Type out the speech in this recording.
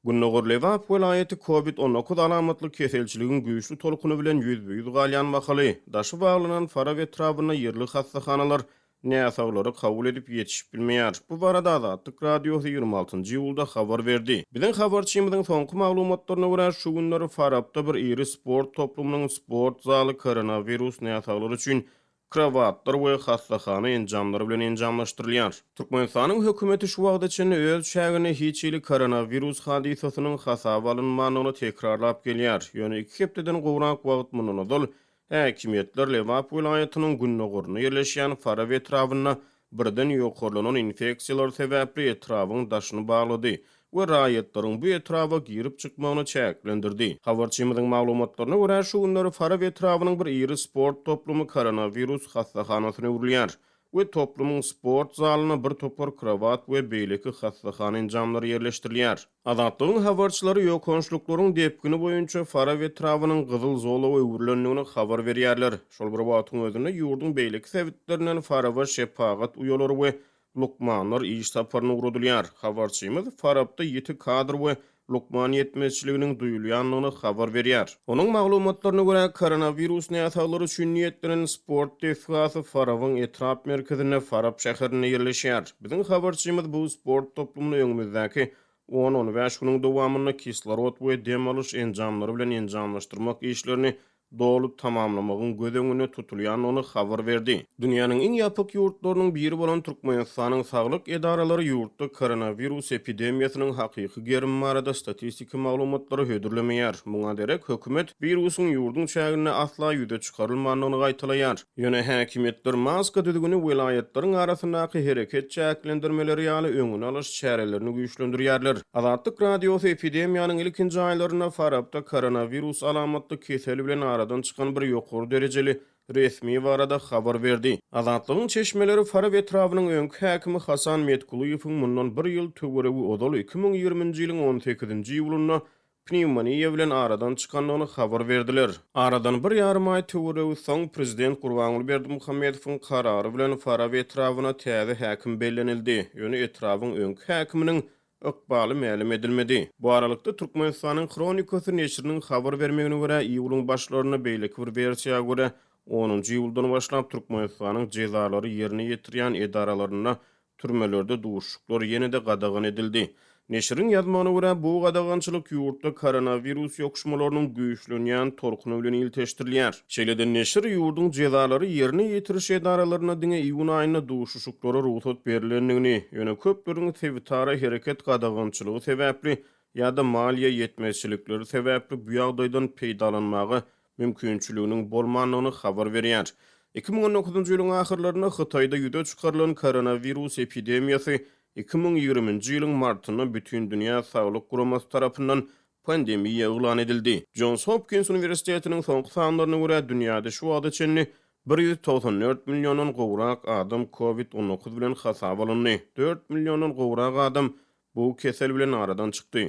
Gündogar Lebap welaýaty COVID-19 alamatly keselçiligiň güýçli tolkuny bilen ýüzbe-ýüz galýan mahaly, daşy baglanan Farap etrabynda ýerli hassahanalar näsaglary kabul edip ýetişip bilmeýär. Bu barada Azatlyk Radiosy 26-njy ýylda habar berdi. Biziň habarçymyzyň soňky maglumatlaryna görä şu günleri Farapda bir iri sport toplumynyň sport zaly koronavirus näsaglary üçin kravatlar we hassahana enjamlary bilen enjamlaşdyrylýar. Türkmenistanyň hökümeti şu wagda içinde öz şägini hiçili koronavirus hadisasynyň hasaba alynmanyny tekrarlap gelýär. Ýöne 2 hepdeden gowrak wagt mununadal häkimetler Lebap welaýatynyň Gündogaryna ýerleşýän Farap etrabynda birden ýokurlanan infeksiýalar sebäpli etrabyň daşyny baglady we raýatlaryň bu etraba girip çykmagyny çäklendirdi. Habarçymyzyň maglumatlaryna görä şu günleri Farap etrabynyň bir iri sport toplumy koronavirus hassahanasyna urilýär we toplumyň sport zalyna bir topar kravat we beýleki hassahana enjamlary ýerleşdirilýär. Azatlygyň habarçylary ýokonşluklaryň depgini boýunça Farap etrabynyň gyzyl zola we öwürlendigini habar berýärler. Şol bir wagtyň özünde ýurdun beýleki sebeplerinden Farap'a şepagat uýalary we lukmanlar iş taparyna uradylýar. Habarçymyz Farapda 7 kadr we lukman ýetmezçiliginiň duýulýanlygyny habar berýär. Onuň maglumatlaryna görä koronavirus näsaglary üçin niýetlenen sport tesgasy Farapyň etrap merkezine Farap şäherine ýerleşýär. Biziň habarçymyz bu sport toplumyny öňümüzdäki 10-15 güniň dowamyny kislorod we dem alyş enjamlary bilen enjamlaşdyrmak işlerini dolup tamamlamagyň göz tutulýanyny habar berdi. Dünýäniň iň ýapyk ýurtlarynyň biri bolan Türkmenistanyň saglyk edaralary ýurtda koronavirus epidemiýasynyň hakyky gerim barada statistika maglumatlary hödürlemeýär. Muňa derek hökümet virusyň ýurdun çägine asla ýüze çykarylmanyny gaýtalaýar. Ýöne häkimetler maska düzgüni welaýatlaryň arasyndaky hereket çäklendirmeleri ýaly öňüne alyş çärelerini güýçlendirýärler. Azatlyk Radiosy epidemiýanyň ilkinji aýlaryna Farapda koronavirus alamatly keseli bilen aradan çıkan bir ýokary derejeli resmi barada habar berdi. Azatlygyň çeşmeleri Farap etrabynın öňkü häkimi Hasan Metkuliýewiň mundan 1 ýyl töwereги odal 2020-nji ýylyň 18-nji ýylyna pneumoniýa bilen aradan çykanlygyny habar berdiler. Aradan 1,5 aý töwereги soň prezident Berdi karary bilen Farap etrabyna täze häkim bellenildi. Ýöne etrabyň öňkü häkiminiň ykbaly ma'lum edilmedi. Bu aralykda Türkmenistanyň Kronikasy neşriniň habar bermegine görä ýylyň başlaryna beýleki bir versiýa görä 10-njy ýyldan başlap Türkmenistanyň jezalary ýerine ýetirýän edaralaryna türmelerde duşuklar ýene-de gadagan edildi. Neşrin ýazmagyna görä bu gadagançylyk ýurtda koronavirus ýokuşmalarynyň güýçlenýän tolkuny bilen ilteşdirilýär. Şeýleden neşir ýurdun jezalary ýerine ýetiriş edaralaryna diňe iýun aýyna duşuşuklary ruhsat berilendigini, ýöne köpleriň sebitara hereket gadagançylygy sebäpli ýa-da maliýe ýetmezçilikleri sebäpli bu ýagdaýdan peýdalanmagy mümkinçiliginiň bolmanyny habar berýär. 2019-njy ýylyň ahyrlaryna Hytaýda ýüze çykarylan koronavirus epidemiýasy 2020-nji ýylyň martyna bütün dünýä saglyk guramasy tarapyndan pandemiýa elan edildi. Johns Hopkins Universitetiniň soňky sanlaryna görä dünýäde şu wagta içinde 194 milyondan gowrak adam COVID-19 bilen hasaba alyndy. 4 milyondan gowrak adam bu kesel bilen aradan çykdy.